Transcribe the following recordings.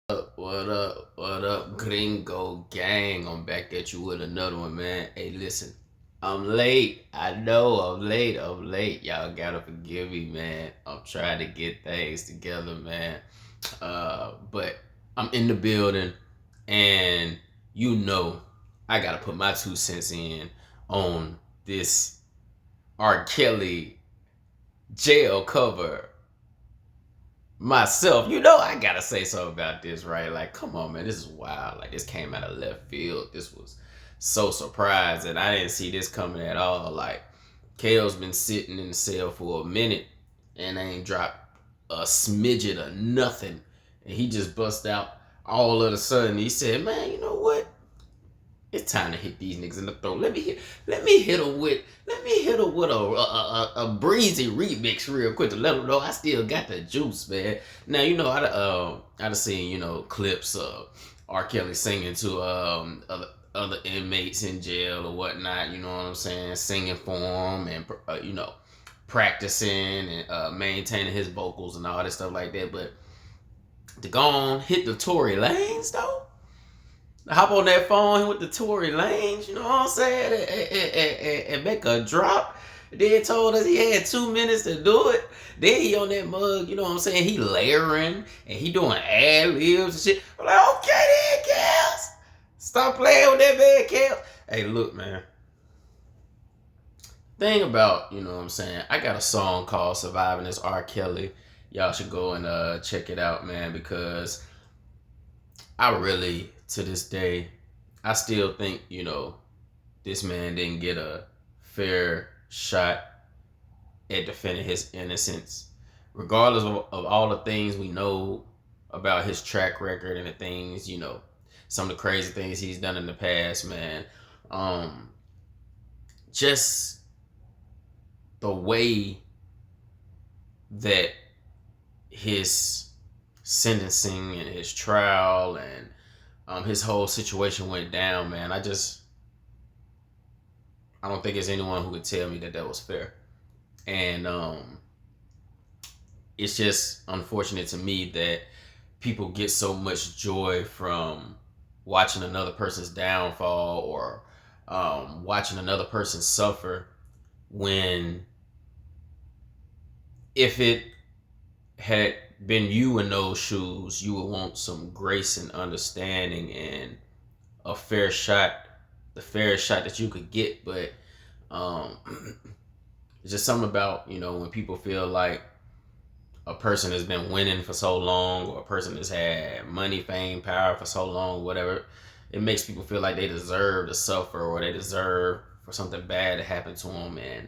What up, Gringo Gang? I'm back at you with another one, man. Hey, listen, I'm late. I know I'm late. Y'all gotta forgive me, man. I'm trying to get things together, man. But I'm in the building, and you know, I gotta put my 2 cents in on this R. Kelly jail cover myself. I gotta say something about this, right? Like, come on, man, this is wild. Like, this came out of left field. This was so surprising. I didn't see this coming at all. Like, Kale's been sitting in the cell for a minute and ain't dropped a smidget of nothing. And he just bust out all of a sudden. He said, man, you know what? It's time to hit these niggas in the throat. Let me hit her with a breezy remix real quick to let them know I still got the juice, man. Now I've seen clips of R. Kelly singing to other inmates in jail or whatnot. You know what I'm saying? Singing for them and practicing and maintaining his vocals and all that stuff like that. But to go on hit the Tory Lanez though. Hop on that phone with the Tory Lanez, you know what I'm saying, and make a drop. Then told us he had 2 minutes to do it. Then he on that mug, you know what I'm saying, he layering and he doing ad libs and shit. I'm like, okay then, Kels. Stop playing with that man, Kels. Hey, look, man. Thing about, you know what I'm saying, I got a song called Surviving This R. Kelly. Y'all should go and check it out, man, because I really, to this day, I still think, this man didn't get a fair shot at defending his innocence. Regardless of all the things we know about his track record and the things, some of the crazy things he's done in the past, man. Just the way that his sentencing and his trial and his whole situation went down, man. I don't think there's anyone who could tell me that that was fair. And it's just unfortunate to me that people get so much joy from watching another person's downfall or watching another person suffer when, if it had been you in those shoes, you would want some grace and understanding and a fair shot, the fairest shot that you could get. But um, it's just something about, when people feel like a person has been winning for so long, or a person has had money, fame, power for so long, whatever. It makes people feel like they deserve to suffer or they deserve for something bad to happen to them. And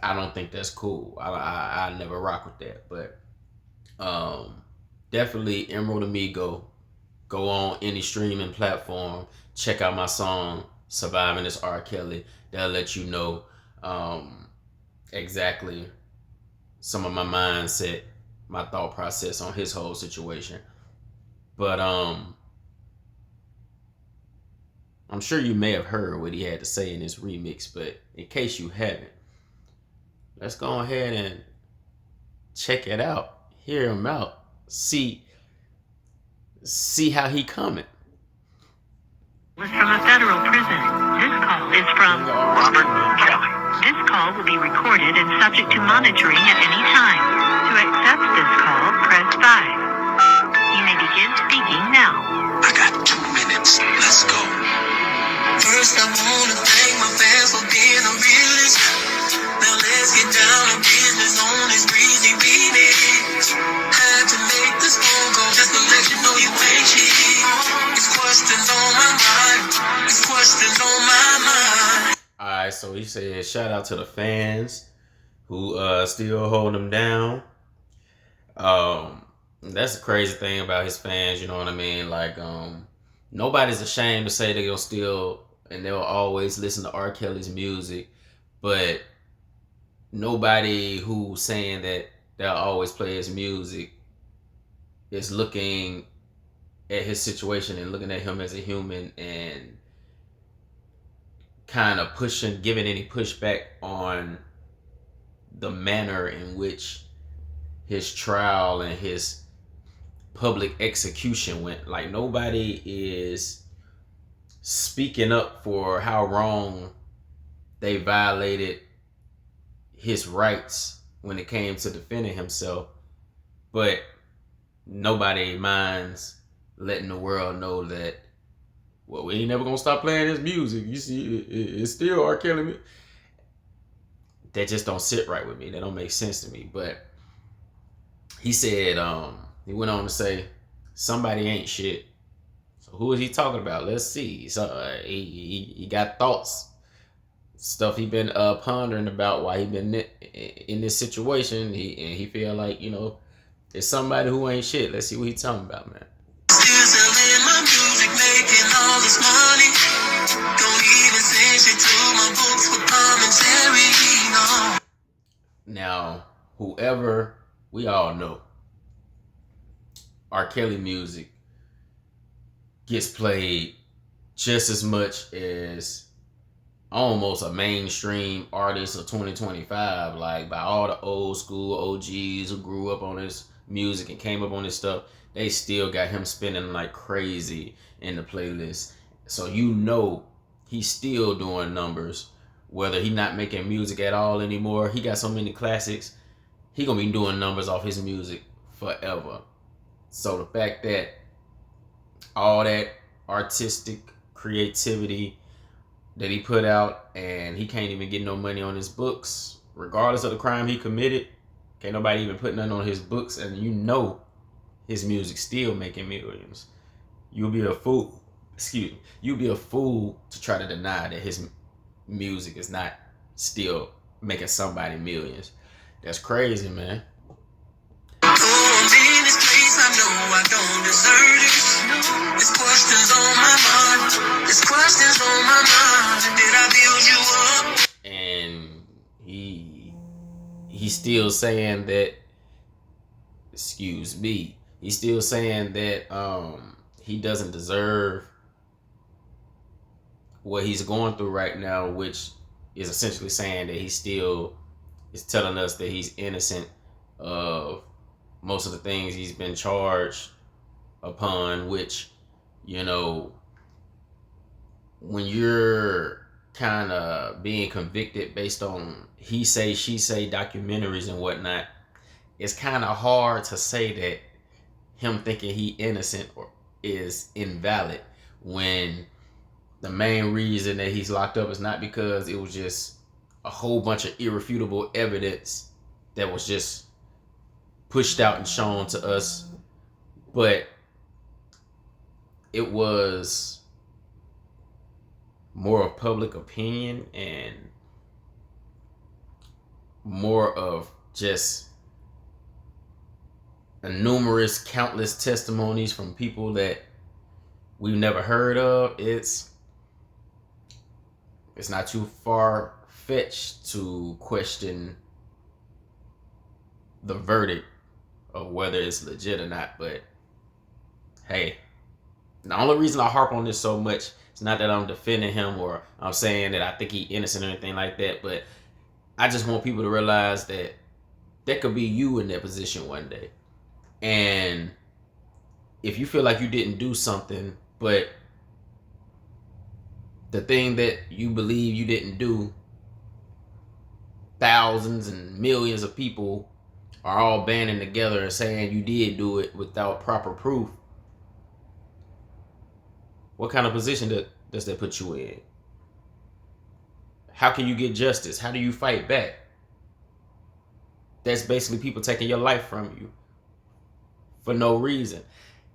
I don't think that's cool. I never rock with that. But definitely Emerald Amigo. Go on any streaming platform. Check out my song "Surviving This R. Kelly." That'll let you know exactly some of my mindset, my thought process on his whole situation. But I'm sure you may have heard what he had to say in this remix. But in case you haven't, let's go ahead and check it out. Hear him out. See how he coming. Was from a federal prison. This call is from Robert Kelly. This call will be recorded and subject to monitoring at any time. To accept this call, press 5. You may begin speaking now. I got 2 minutes. Let's go. First, I wanna thank my fans for being the realest. Now let's get down to business on this breezy remix. Had to make this phone call just to let you know you ain't cheap. It's questions on my mind. It's questions on my mind. Alright, so he said shout out to the fans who still hold him down. That's the crazy thing about his fans, you know what I mean? Like, nobody's ashamed to say they'll still and they'll always listen to R. Kelly's music, but nobody who's saying that they'll always play his music is looking at his situation and looking at him as a human and kind of giving any pushback on the manner in which his trial and his public execution went. Like, nobody is speaking up for how wrong they violated his rights when it came to defending himself, but nobody minds letting the world know that, well, we ain't never gonna stop playing his music. You see, it's still R. Kelly. That just don't sit right with me. That don't make sense to me. But he said, he went on to say, somebody ain't shit. So who is he talking about? Let's see. So he got thoughts, stuff he been pondering about while he been in this situation. He feel like, you know, it's somebody who ain't shit. Let's see what he talking about, man. Still selling my music, making all this money. Don't even send shit to my books for commentary, no. Now, whoever, we all know, R. Kelly music gets played just as much as almost a mainstream artist of 2025, like by all the old school OGs who grew up on this music and came up on this stuff. They still got him spinning like crazy in the playlist. So you know he's still doing numbers, whether he not making music at all anymore. He got so many classics, he gonna be doing numbers off his music forever. So the fact that all that artistic creativity that he put out, and he can't even get no money on his books, regardless of the crime he committed, can't nobody even put nothing on his books, and you know his music still making millions. You'll be a fool. Excuse me. You'll be a fool to try to deny that his music is not still making somebody millions. That's crazy, man. Oh, I'm in this place, I know I don't deserve this. There's questions on my mind. There's questions on my mind. Did I build you up? And he's still saying that, excuse me, he's still saying that he doesn't deserve what he's going through right now, which is essentially saying that he still is telling us that he's innocent of most of the things he's been charged upon, which, you know, when you're kind of being convicted based on he say, she say documentaries and whatnot, it's kind of hard to say that him thinking he innocent or is invalid when the main reason that he's locked up is not because it was just a whole bunch of irrefutable evidence that was just pushed out and shown to us, but it was more of public opinion and more of just numerous, countless testimonies from people that we've never heard of. It's not too far-fetched to question the verdict of whether it's legit or not. But hey, the only reason I harp on this so much, it's not that I'm defending him or I'm saying that I think he's innocent or anything like that, but I just want people to realize that that could be you in that position one day. And if you feel like you didn't do something, but the thing that you believe you didn't do, thousands and millions of people are all banding together and saying you did do it without proper proof, what kind of position does that put you in? How can you get justice? How do you fight back? That's basically people taking your life from you for no reason.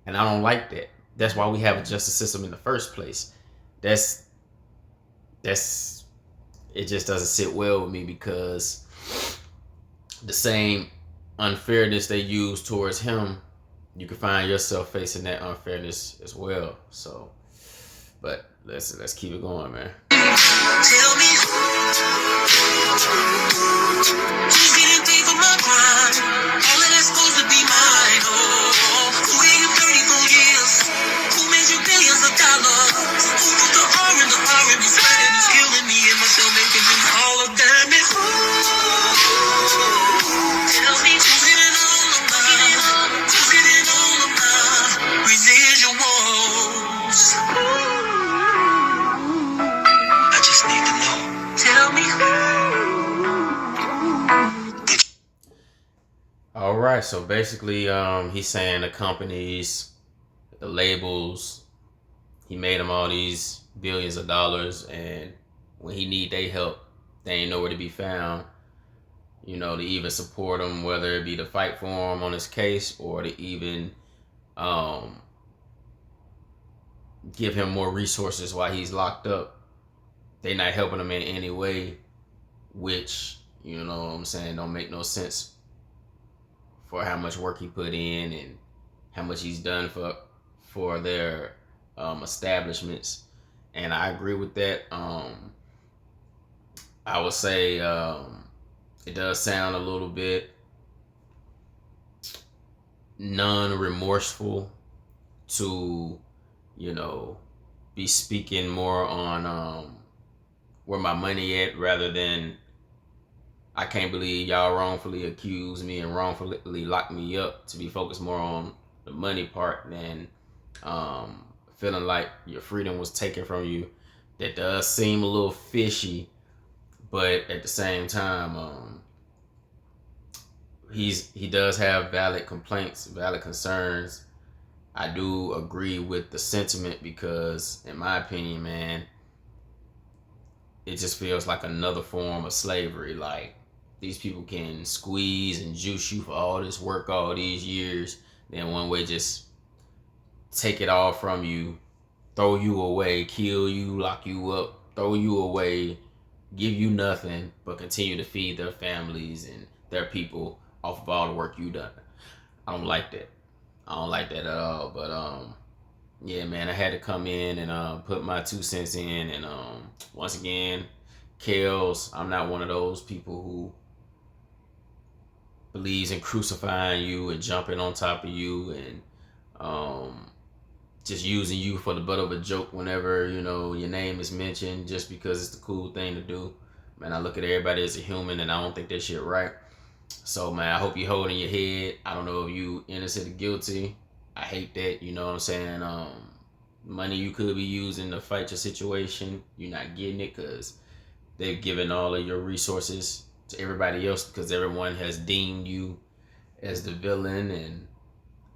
And I don't like that. That's why we have a justice system in the first place. It just doesn't sit well with me, because the same unfairness they use towards him, you can find yourself facing that unfairness as well. So, but let's keep it going, man. Tell me who's getting paid for my crime? All of that's supposed to be mine. Oh, who gave you 34 years? Who made you billions of dollars? Who put the R in the R&B sweating is killing me and myself making them all of them? Tell me who's getting on the mind? Who's getting on the mind? right, so basically, he's saying the companies, the labels, he made them all these billions of dollars, and when he need their help, they ain't nowhere to be found. You know, to even support him, whether it be to fight for him on his case or to even um, give him more resources while he's locked up. They not helping him in any way, which, you know what I'm saying, don't make no sense for how much work he put in and how much he's done for their establishments. And I agree with that. I would say it does sound a little bit non-remorseful to, you know, be speaking more on where my money at, rather than I can't believe y'all wrongfully accused me and wrongfully locked me up, to be focused more on the money part than feeling like your freedom was taken from you. That does seem a little fishy, but at the same time, he does have valid complaints, valid concerns. I do agree with the sentiment because, in my opinion, man, it just feels like another form of slavery. Like, these people can squeeze and juice you for all this work all these years, then one way just take it all from you, throw you away, kill you, lock you up, throw you away, give you nothing, but continue to feed their families and their people off of all the work you done. I don't like that. I don't like that at all. But yeah, man, I had to come in and put my 2 cents in. And once again, Kels, I'm not one of those people who believes in crucifying you and jumping on top of you and just using you for the butt of a joke whenever, you know, your name is mentioned just because it's the cool thing to do. Man, I look at everybody as a human, and I don't think that shit right. So, man, I hope you holding your head. I don't know if you innocent or guilty. I hate that, you know what I'm saying? Money you could be using to fight your situation, you're not getting it because they've given all of your resources to everybody else, because everyone has deemed you as the villain and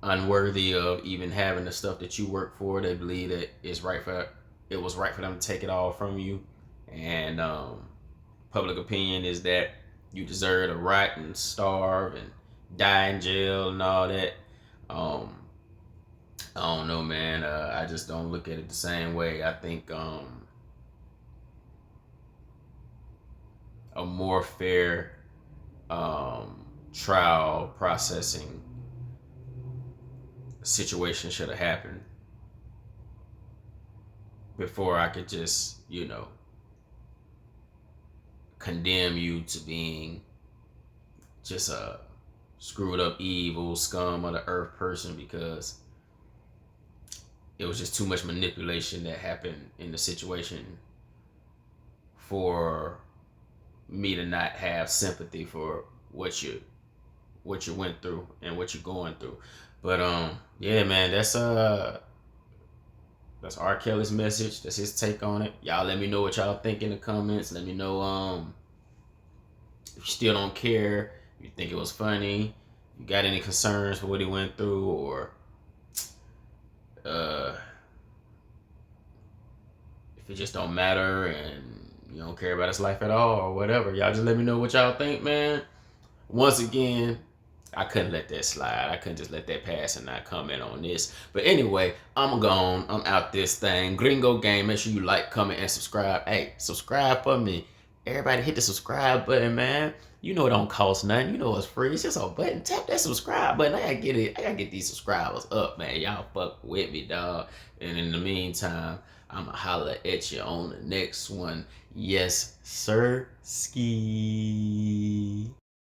unworthy of even having the stuff that you work for. They believe that it was right for them to take it all from you. And public opinion is that you deserve to rot and starve and die in jail and all that. I don't know, man. I just don't look at it the same way. I think a more fair trial processing situation should have happened before I could just, you know, condemn you to being just a screwed up, evil scum of the earth person, because it was just too much manipulation that happened in the situation for me to not have sympathy for what you went through and what you're going through. But yeah, man, that's R. Kelly's message. That's his take on it. Y'all let me know what y'all think in the comments. Let me know if you still don't care, if you think it was funny, you got any concerns for what he went through, or if it just don't matter and you don't care about his life at all or whatever. Y'all just let me know what y'all think, man. Once again, I couldn't let that slide. I couldn't just let that pass and not comment on this. But anyway, I'm gone. I'm out this thing. Gringo Gang. Make sure you like, comment, and subscribe. Hey, subscribe for me. Everybody hit the subscribe button, man. You know it don't cost nothing. You know it's free. It's just a button. Tap that subscribe button. I gotta get these subscribers up, man. Y'all fuck with me, dog. And in the meantime, I'ma holler at you on the next one. Yes, sir. Ski.